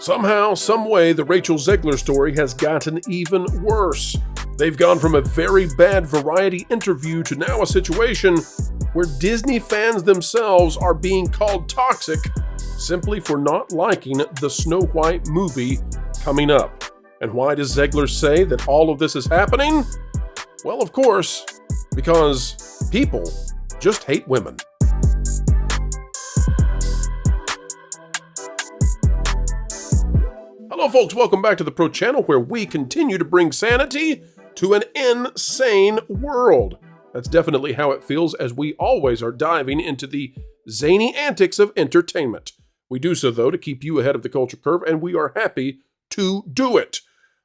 Somehow, someway, the Rachel Zegler story has gotten even worse. They've gone from a very bad Variety interview to now a situation where Disney fans themselves are being called toxic simply for not liking the Snow White movie coming up. And why does Zegler say that all of this is happening? Well, of course, because people just hate women. Hello folks, welcome back to the Pro Channel, where we continue to bring sanity to an insane world. That's definitely how it feels, as we always are diving into the zany antics of entertainment. We do so, though, to keep you ahead of the culture curve, and we are happy to do it.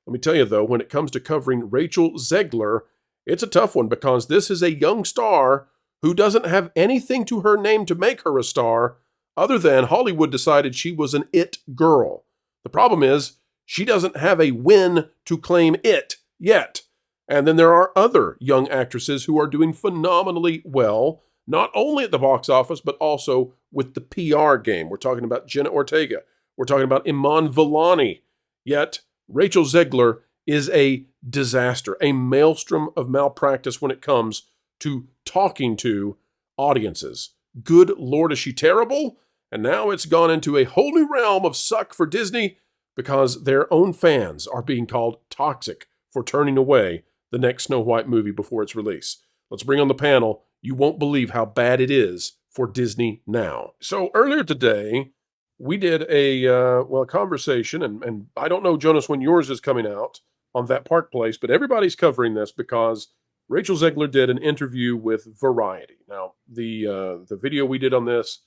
Let me tell you, though, when it comes to covering Rachel Zegler, it's a tough one, because this is a young star who doesn't have anything to her name to make her a star, other than Hollywood decided she was an it girl. The problem is, she doesn't have a win to claim it yet. And then there are other young actresses who are doing phenomenally well, not only at the box office, but also with the PR game. We're talking about Jenna Ortega. We're talking about Iman Vellani. Yet, Rachel Zegler is a disaster, a maelstrom of malpractice when it comes to talking to audiences. Good Lord, is she terrible? And now it's gone into a whole new realm of suck for Disney because their own fans are being called toxic for turning away the next Snow White movie before its release. Let's bring on the panel. You won't believe how bad it is for Disney now. So earlier today, we did a conversation, and I don't know, Jonas, when yours is coming out on That Park Place, but everybody's covering this because Rachel Zegler did an interview with Variety. Now, the video we did on this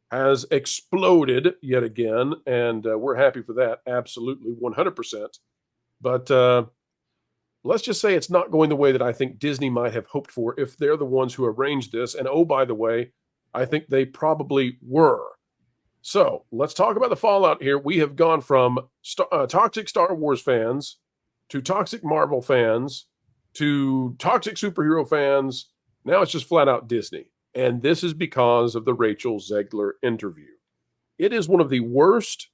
has exploded yet again, and we're happy for that, absolutely, 100%. But let's just say it's not going the way that I think Disney might have hoped for if they're the ones who arranged this. And oh, by the way, I think they probably were. So let's talk about the fallout here. We have gone from toxic Star Wars fans to toxic Marvel fans to toxic superhero fans. Now it's just flat out Disney. And this is because of the Rachel Zegler interview. It is one of the worst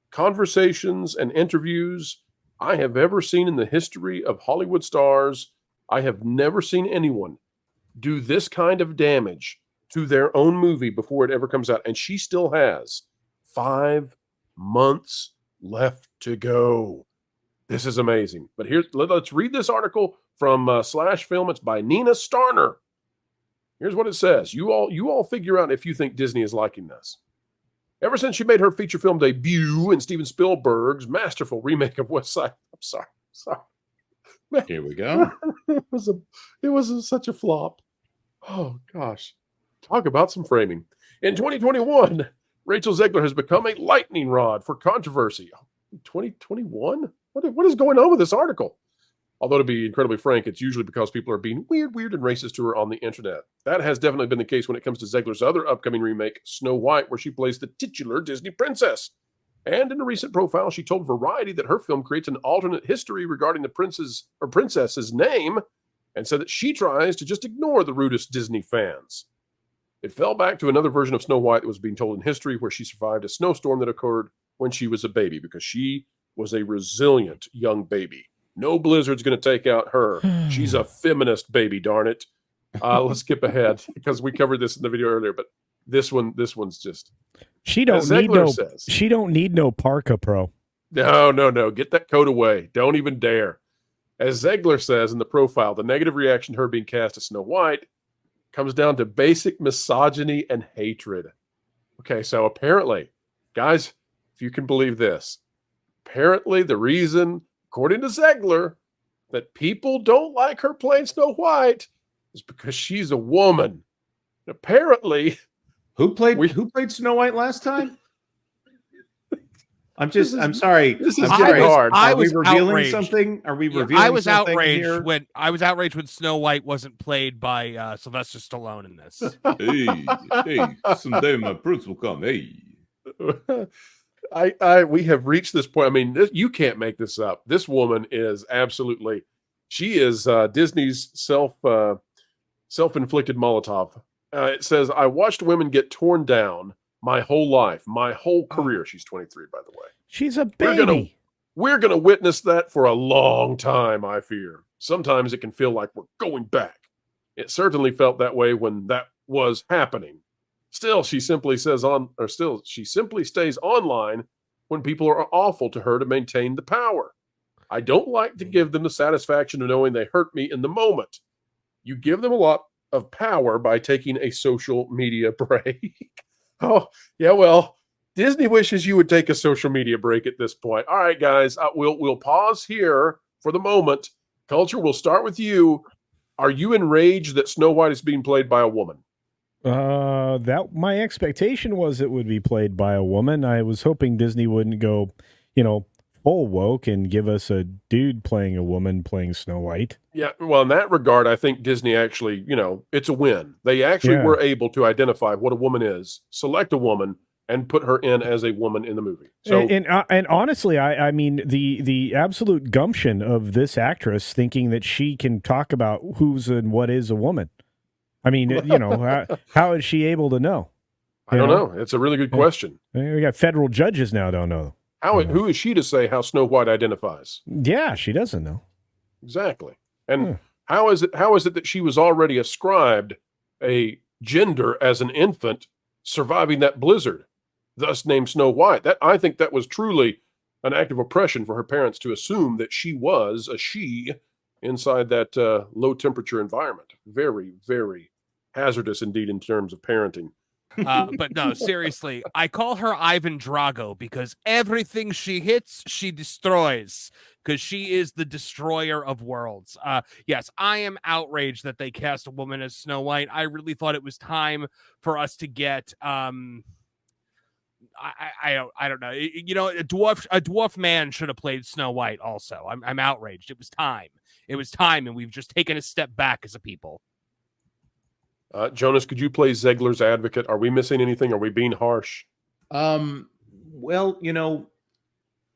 conversations and interviews I have ever seen in the history of Hollywood stars. I have never seen anyone do this kind of damage to their own movie before it ever comes out. And she still has 5 months left to go. This is amazing. But let's read this article from Slash Film. It's by Nina Starner. Here's what it says. You all figure out if you think Disney is liking this. Ever since she made her feature film debut in Steven Spielberg's masterful remake of West Side. I'm sorry. Man, here we go. It was such a flop. Oh, gosh. Talk about some framing. In 2021, Rachel Zegler has become a lightning rod for controversy. 2021? What is going on with this article? Although, to be incredibly frank, it's usually because people are being weird, and racist to her on the internet. That has definitely been the case when it comes to Zegler's other upcoming remake, Snow White, where she plays the titular Disney princess. And in a recent profile, she told Variety that her film creates an alternate history regarding the princess's name, and said that she tries to just ignore the rudest Disney fans. It fell back to another version of Snow White that was being told in history, where she survived a snowstorm that occurred when she was a baby, because she was a resilient young baby. No blizzard's going to take out her. She's a feminist baby, darn it. Let's skip ahead because we covered this in the video earlier, but this one's just. She don't need no parka, pro. No. Get that coat away. Don't even dare. As Zegler says in the profile, the negative reaction to her being cast as Snow White comes down to basic misogyny and hatred. Okay, so apparently, guys, if you can believe this, apparently the reason, according to Zegler, that people don't like her playing Snow White is because she's a woman. Apparently, who played Snow White last time? I'm sorry. This is getting hard. Are we revealing something? Are we revealing I was something outraged here? when Snow White wasn't played by Sylvester Stallone in this. Hey, someday my prince will come. Hey. We have reached this point. I mean, you can't make this up. This woman is absolutely, she is Disney's self-inflicted Molotov. It says, I watched women get torn down my whole life, my whole career. She's 23, by the way. She's a baby. We're gonna witness that for a long time, I fear. Sometimes it can feel like we're going back. It certainly felt that way when that was happening. Still, she simply stays online when people are awful to her to maintain the power. I don't like to give them the satisfaction of knowing they hurt me in the moment. You give them a lot of power by taking a social media break. Oh, yeah, well, Disney wishes you would take a social media break at this point. All right, guys, we'll pause here for the moment. Culture, we'll start with you. Are you enraged that Snow White is being played by a woman? That my expectation was it would be played by a woman. I was hoping Disney wouldn't go, full woke and give us a dude playing a woman playing Snow White. Yeah, well, in that regard, I think Disney actually, it's a win. They actually were able to identify what a woman is, select a woman, and put her in as a woman in the movie. So, and honestly, I mean the absolute gumption of this actress thinking that she can talk about who's and what is a woman. I mean, how is she able to know? I don't know. It's a really good question. We got federal judges now don't know. Who is she to say how Snow White identifies? Yeah, she doesn't know. Exactly. And how is it that she was already ascribed a gender as an infant surviving that blizzard, thus named Snow White? I think that was truly an act of oppression for her parents to assume that she was a she inside that low temperature environment. Very, very hazardous indeed in terms of parenting. But no, seriously, I call her Ivan Drago because everything she hits, she destroys, because she is the destroyer of worlds. Yes, I am outraged that they cast a woman as Snow White. I really thought it was time for us to get I don't know. A dwarf man should have played Snow White also. I'm outraged. It was time. It was time, and we've just taken a step back as a people. Jonas, could you play Zegler's advocate? Are we missing anything? Are we being harsh? Well,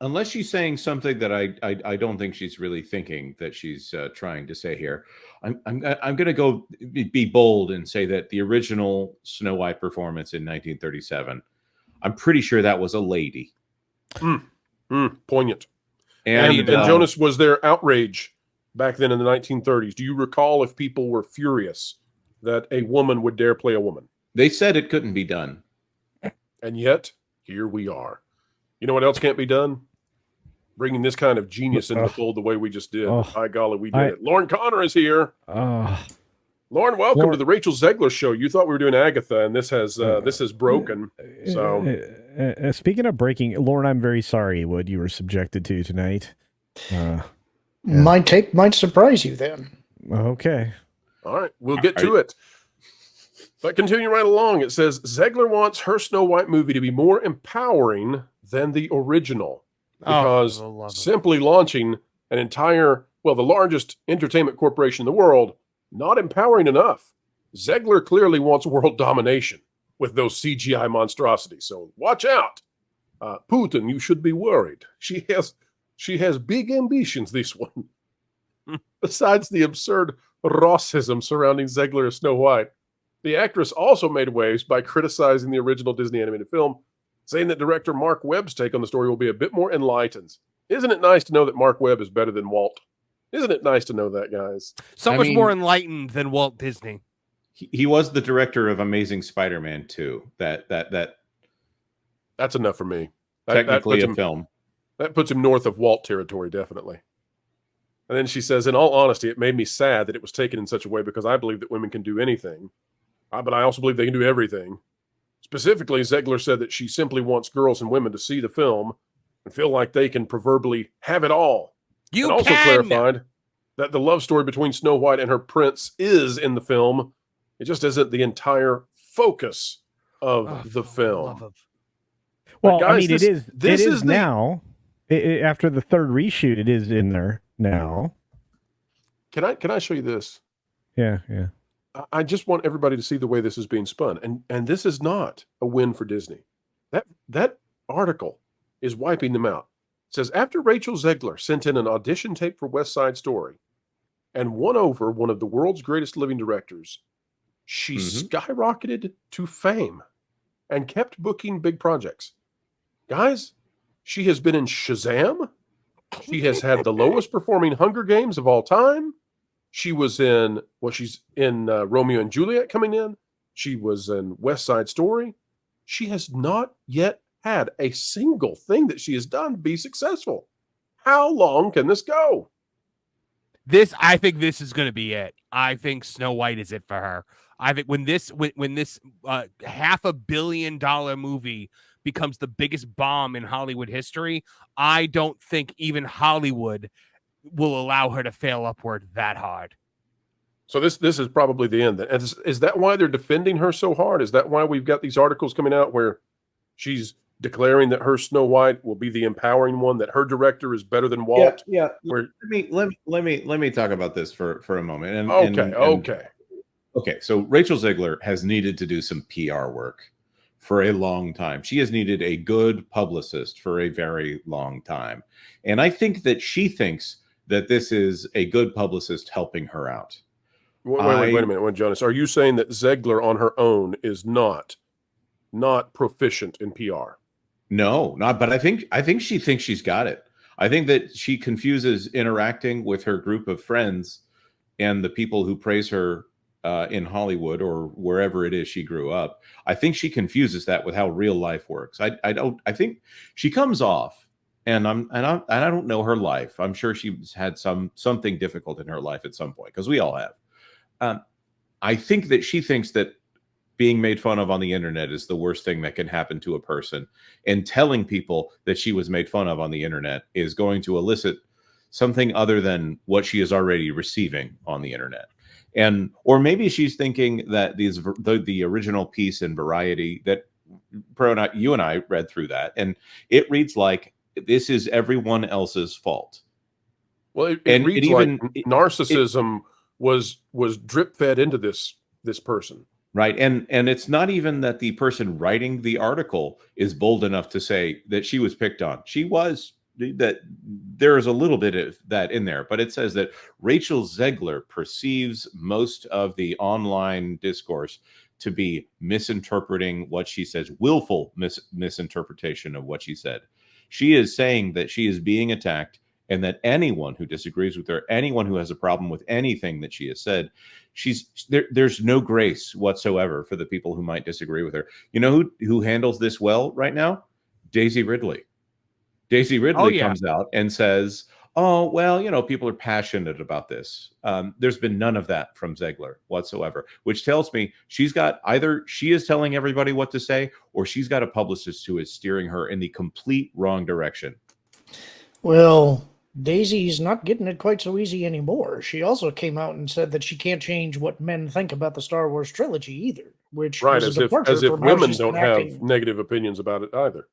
unless she's saying something that I don't think she's really thinking that she's trying to say here, I'm going to go be bold and say that the original Snow White performance in 1937, I'm pretty sure that was a lady. Poignant. And Jonas, was there outrage back then in the 1930s? Do you recall if people were furious that a woman would dare play a woman? They said it couldn't be done. And yet, here we are. You know what else can't be done? Bringing this kind of genius into the fold the way we just did. By golly, we did it. Lauren Connor is here. Lauren, welcome to the Rachel Zegler Show. You thought we were doing Agatha, and this has broken. So, speaking of breaking, Lauren, I'm very sorry what you were subjected to tonight. My take might surprise you then. Okay. All right, we'll get to it. But continue right along. It says, Zegler wants her Snow White movie to be more empowering than the original. Because simply launching the largest entertainment corporation in the world, not empowering enough. Zegler clearly wants world domination with those CGI monstrosities. So watch out. Putin, you should be worried. She has big ambitions, this one. Besides the absurd Rossism surrounding Zegler as Snow White, the actress also made waves by criticizing the original Disney animated film, saying that director Mark Webb's take on the story will be a bit more enlightened. Isn't it nice to know that Mark Webb is better than Walt? Isn't it nice to know that, guys? So much more enlightened than Walt Disney. He was the director of Amazing Spider-Man 2. That's enough for me. Technically a film. That puts him north of Walt territory, definitely. And then she says, in all honesty, it made me sad that it was taken in such a way because I believe that women can do anything. But I also believe they can do everything. Specifically, Zegler said that she simply wants girls and women to see the film and feel like they can proverbially have it all. And also clarified that the love story between Snow White and her prince is in the film. It just isn't the entire focus of the film. Well, guys, it is now. After the third reshoot, it is in there now. Can I show you this? Yeah. I just want everybody to see the way this is being spun. And this is not a win for Disney. That article is wiping them out. It says, after Rachel Zegler sent in an audition tape for West Side Story and won over one of the world's greatest living directors, she skyrocketed to fame and kept booking big projects. Guys, She has been in Shazam. She has had the lowest performing Hunger Games of all time. She was in, she's in Romeo and Juliet coming in. She was in West Side Story. She has not yet had a single thing that she has done be successful. How long can this go? I think this is going to be it. I think Snow White is it for her. I think when this $500 million movie becomes the biggest bomb in Hollywood history, I don't think even Hollywood will allow her to fail upward that hard. So this is probably the end. Is that why they're defending her so hard? Is that why we've got these articles coming out where she's declaring that her Snow White will be the empowering one, that her director is better than Walt? Yeah. Where... Let me talk about this for a moment. Okay. So Rachel Zegler has needed to do some PR work for a long time. She has needed a good publicist for a very long time. And I think that she thinks that this is a good publicist helping her out. Wait a minute, Jonas. Are you saying that Zegler on her own is not proficient in PR? No, but I think she thinks she's got it. I think that she confuses interacting with her group of friends and the people who praise her in Hollywood or wherever it is she grew up. I think she confuses that with how real life works. I think she comes off, and I don't know her life. I'm sure she's had something difficult in her life at some point, because we all have. I think that she thinks that being made fun of on the internet is the worst thing that can happen to a person, and telling people that she was made fun of on the internet is going to elicit something other than what she is already receiving on the internet. Or maybe she's thinking that the original piece in Variety that you and I read through that, and it reads like this is everyone else's fault. Well, it reads like narcissism was drip fed into this person. Right. And it's not even that the person writing the article is bold enough to say that she was picked on. She was. That there is a little bit of that in there, but it says that Rachel Zegler perceives most of the online discourse to be misinterpreting what she says, willful misinterpretation of what she said. She is saying that she is being attacked, and that anyone who disagrees with her, anyone who has a problem with anything that she has said, there's no grace whatsoever for the people who might disagree with her. You know who handles this well right now? Daisy Ridley. Daisy Ridley comes out and says, oh, well, people are passionate about this. There's been none of that from Zegler whatsoever, which tells me she's got either she is telling everybody what to say, or she's got a publicist who is steering her in the complete wrong direction. Well, Daisy's not getting it quite so easy anymore. She also came out and said that she can't change what men think about the Star Wars trilogy either, which right, is as if women don't have negative opinions about it either.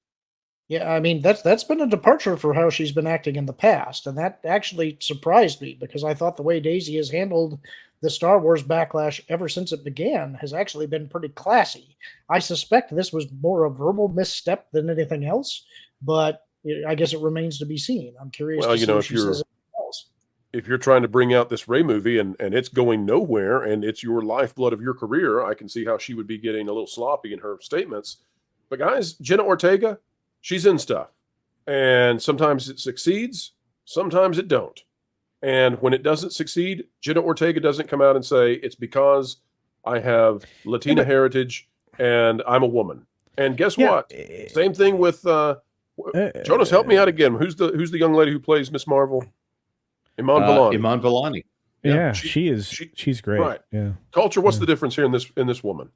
Yeah, I mean, that's been a departure for how she's been acting in the past, and that actually surprised me, because I thought the way Daisy has handled the Star Wars backlash ever since it began has actually been pretty classy. I suspect this was more a verbal misstep than anything else, but I guess it remains to be seen. I'm curious to see if she says anything else. If you're trying to bring out this Rey movie and it's going nowhere and it's your lifeblood of your career, I can see how she would be getting a little sloppy in her statements. But guys, Jenna Ortega, she's in stuff, and sometimes it succeeds, sometimes it don't. And when it doesn't succeed, Jenna Ortega doesn't come out and say, it's because I have Latina heritage and I'm a woman. And guess what? Same thing with Jonas, help me out again. Who's the young lady who plays Miss Marvel? Iman Vellani. Iman Vellani. Yeah, she's great. Right. Yeah. Culture, what's the difference here in this woman?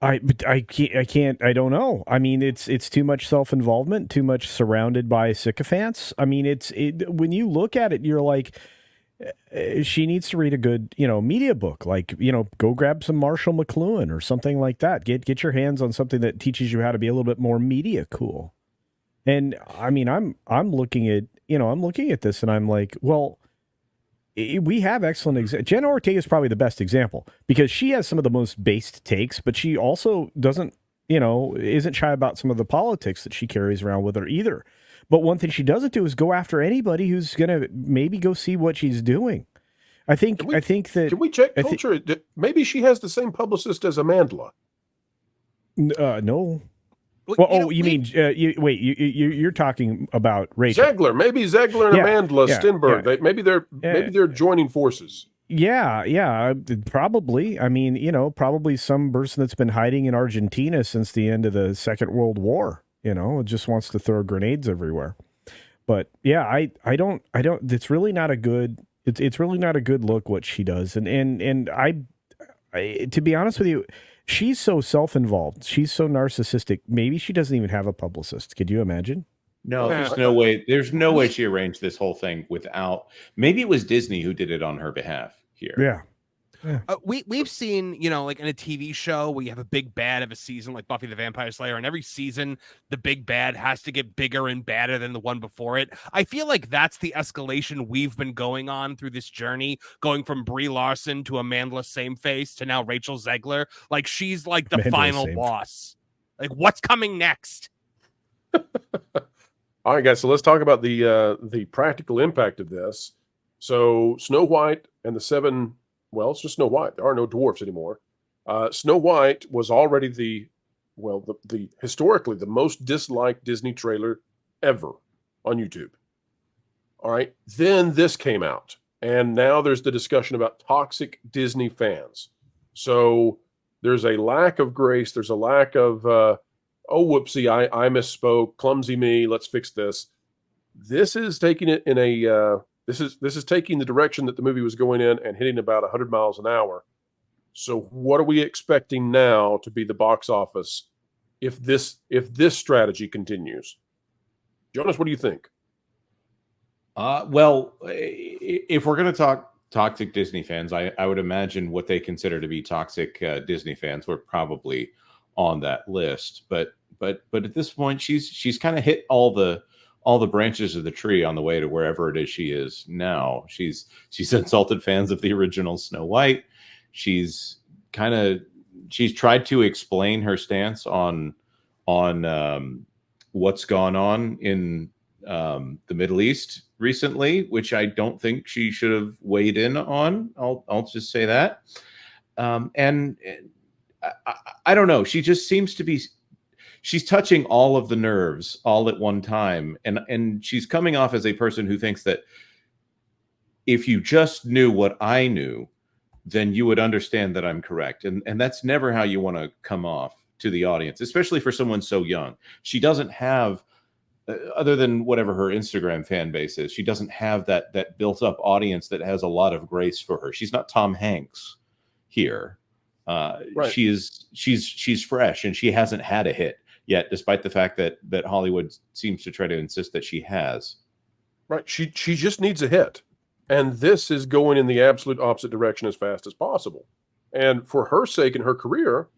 I don't know. I mean, it's too much self-involvement, too much surrounded by sycophants. I mean, when you look at it, you're like, she needs to read a good, media book, like, go grab some Marshall McLuhan or something like that. Get your hands on something that teaches you how to be a little bit more media cool. And I mean, I'm looking at this and I'm like, well, we have excellent examples. Jenna Ortega is probably the best example, because she has some of the most based takes, but she also isn't shy about some of the politics that she carries around with her either. But one thing she doesn't do is go after anybody who's going to maybe go see what she's doing. I think that... Can we check Culture? Maybe she has the same publicist as Amandla. No. Well, you mean you're talking about Rachel Zegler, maybe Zegler and Amanda Stenberg. Yeah. Maybe they're joining forces. Yeah, probably. I mean, probably some person that's been hiding in Argentina since the end of the Second World War. Just wants to throw grenades everywhere. But yeah, I don't. It's really not a good. It's really not a good look what she does. And I to be honest with you, she's so self-involved. She's so narcissistic. Maybe she doesn't even have a publicist. Could you imagine? No, there's no way. There's no way she arranged this whole thing without. Maybe it was Disney who did it on her behalf here. Yeah. We've seen, like in a TV show where you have a big bad of a season, like Buffy the Vampire Slayer, and every season the big bad has to get bigger and badder than the one before it. I feel like that's the escalation we've been going on through this journey, going from Brie Larson to Amanda Sameface to now Rachel Zegler. Like she's like the final boss. Like what's coming next? All right, guys. So let's talk about the practical impact of this. So Snow White and the seven. Well, it's just Snow White. There are no dwarfs anymore. Snow White was already the historically the most disliked Disney trailer ever on YouTube. All right. Then this came out, and now there's the discussion about toxic Disney fans. So there's a lack of grace. There's a lack of, oh, whoopsie, I misspoke. Clumsy me. Let's fix this. This is taking it in a... This is taking the direction that the movie was going in and hitting about 100 miles an hour. So what are we expecting now to be the box office if this strategy continues? Jonas, what do you think? Well, if we're going to talk toxic Disney fans, I would imagine what they consider to be toxic Disney fans were probably on that list. But at this point, she's kind of hit all the branches of the tree on the way to wherever it is she is now. She's insulted fans of the original Snow White. She's tried to explain her stance on what's gone on in the Middle East recently, which I don't think she should have weighed in on. I'll just say that. And I don't know. She just seems to be. She's touching all of the nerves all at one time. And she's coming off as a person who thinks that if you just knew what I knew, then you would understand that I'm correct. And that's never how you want to come off to the audience, especially for someone so young. She doesn't have, other than whatever her Instagram fan base is, she doesn't have that built up audience that has a lot of grace for her. She's not Tom Hanks here. Right. She's fresh and she hasn't had a hit yet, despite the fact that Hollywood seems to try to insist that she has. Right. She just needs a hit. And this is going in the absolute opposite direction as fast as possible. And for her sake and her career,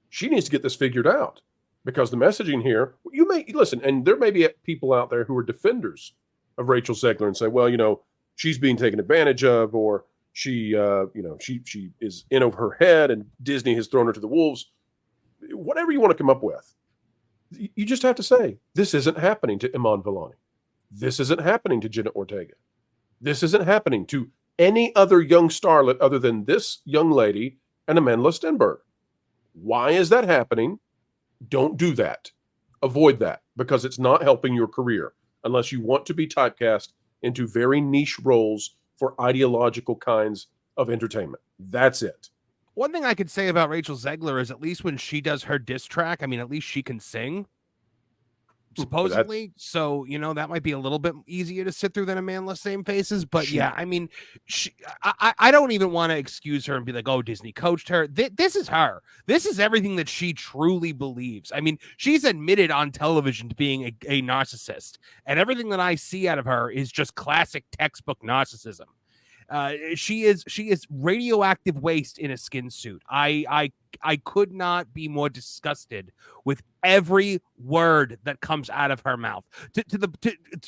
she needs to get this figured out. Because the messaging here, you may listen, and there may be people out there who are defenders of Rachel Zegler and say, well, she's being taken advantage of, or she is in over her head and Disney has thrown her to the wolves. Whatever you want to come up with. You just have to say, this isn't happening to Iman Vellani. This isn't happening to Jenna Ortega. This isn't happening to any other young starlet other than this young lady and Amanda Stenberg. Why is that happening? Don't do that. Avoid that, because it's not helping your career unless you want to be typecast into very niche roles for ideological kinds of entertainment. That's it. One thing I could say about Rachel Zegler is at least when she does her diss track, at least she can sing, supposedly. So, that might be a little bit easier to sit through than Amanda Sameface's. But yeah, I don't even want to excuse her and be like, oh, Disney coached her. This is her. This is everything that she truly believes. She's admitted on television to being a narcissist. And everything that I see out of her is just classic textbook narcissism. She is radioactive waste in a skin suit. I could not be more disgusted with every word that comes out of her mouth. To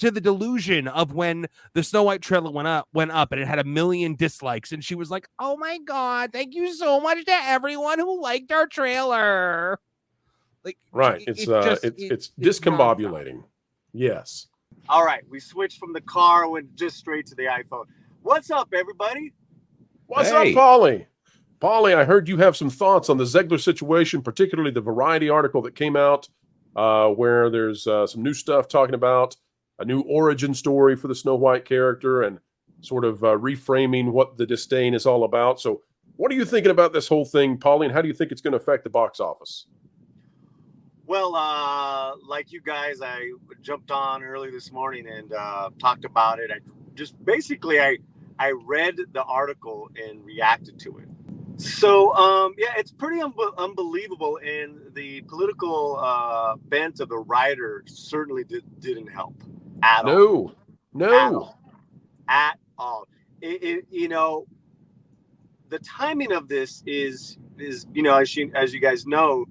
the delusion of when the Snow White trailer went up and it had 1 million dislikes, and she was like, "Oh my God, thank you so much to everyone who liked our trailer." Like, right? It's discombobulating. Yes. All right, we switched from the car, went just straight to the iPhone. What's up, everybody? What's up, Paulie? Paulie, I heard you have some thoughts on the Zegler situation, particularly the Variety article that came out where there's some new stuff talking about a new origin story for the Snow White character and sort of reframing what the disdain is all about. So what are you thinking about this whole thing, Pauline? How do you think it's going to affect the box office? Well, like you guys, I jumped on early this morning and talked about it. I read the article and reacted to it. So, yeah, it's pretty unbelievable, and the political bent of the writer certainly didn't help at all. No. At all. You know, the timing of this is you know, as you guys know,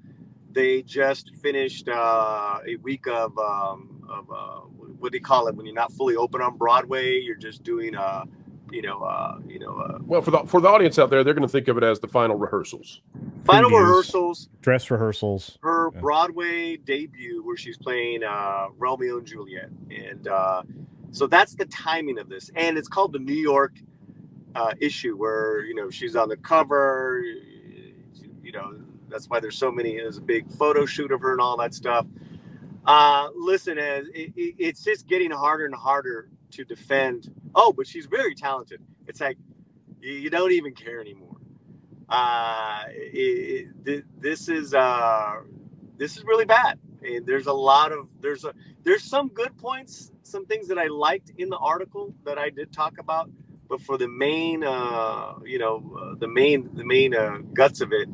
they just finished a week of what do you call it when you're not fully open on Broadway? You're just doing Well, for the audience out there, they're going to think of it as the final rehearsals. Final Previews, rehearsals. dress rehearsals. Her Broadway debut, where she's playing Romeo and Juliet, and so that's the timing of this, and it's called the New York issue, where she's on the cover. That's why there's so many. There's a big photo shoot of her and all that stuff. Listen, it's just getting harder and harder to defend. Oh, but she's very talented. It's like you don't even care anymore. This is really bad. And there's some good points, some things that I liked in the article that I did talk about, but for the main, the main guts of it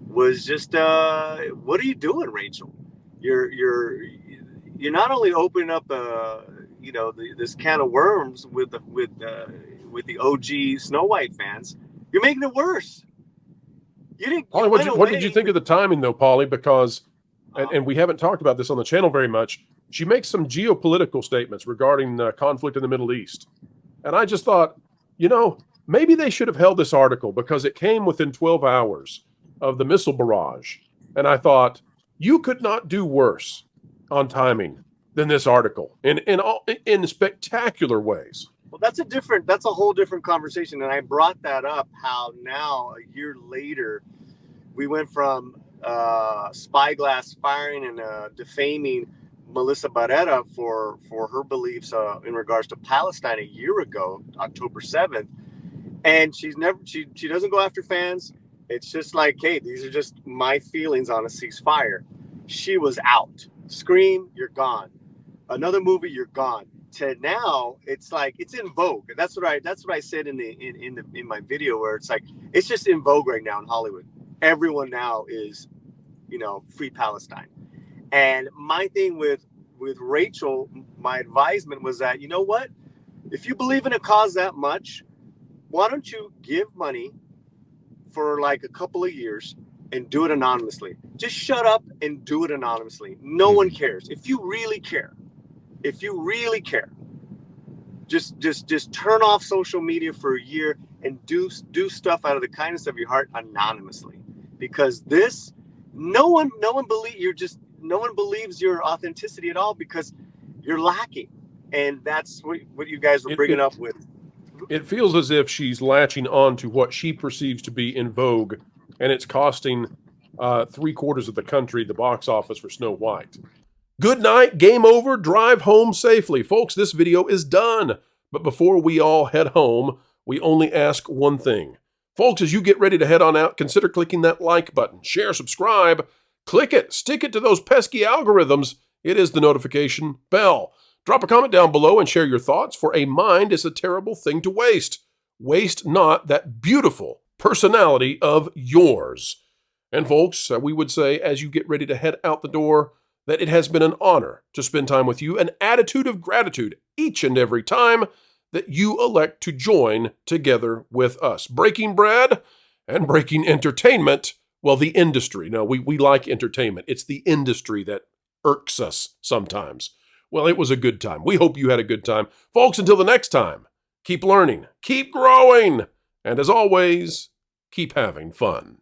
was just, what are you doing, Rachel? You're not only opening up this can of worms with the OG Snow White fans, you're making it worse. You didn't. Paulie, what did you think of the timing, though, Paulie? Because, and we haven't talked about this on the channel very much, she makes some geopolitical statements regarding the conflict in the Middle East. And I just thought, maybe they should have held this article because it came within 12 hours of the missile barrage. And I thought, you could not do worse on timing than this article in spectacular ways. Well, that's a whole different conversation. And I brought that up, how now, a year later, we went from Spyglass firing and defaming Melissa Barrera for her beliefs in regards to Palestine a year ago, October 7th. And she doesn't go after fans. It's just like, hey, these are just my feelings on a ceasefire. She was out. Scream, you're gone. Another movie, you're gone. To now, it's like it's in vogue. That's what I said in my video, where it's like it's just in vogue right now in Hollywood. Everyone now is, free Palestine. And my thing with Rachel, my advisement was that, you know what? If you believe in a cause that much, why don't you give money for like a couple of years and do it anonymously? Just shut up and do it anonymously. No one cares. If you really care, just turn off social media for a year and do stuff out of the kindness of your heart anonymously. Because this, no one believes your authenticity at all, because you're lacking. And that's what you guys were bringing up with. It feels as if she's latching on to what she perceives to be in vogue, and it's costing 3/4 of the country the box office for Snow White. Good night, game over, drive home safely. Folks, this video is done. But before we all head home, we only ask one thing. Folks, as you get ready to head on out, consider clicking that like button, share, subscribe, click it, stick it to those pesky algorithms. It is the notification bell. Drop a comment down below and share your thoughts, for a mind is a terrible thing to waste. Waste not that beautiful personality of yours. And folks, we would say, as you get ready to head out the door, that it has been an honor to spend time with you, an attitude of gratitude each and every time that you elect to join together with us. Breaking bread and breaking entertainment, well, the industry. No, we like entertainment. It's the industry that irks us sometimes. Well, it was a good time. We hope you had a good time. Folks, until the next time, keep learning, keep growing, and as always, keep having fun.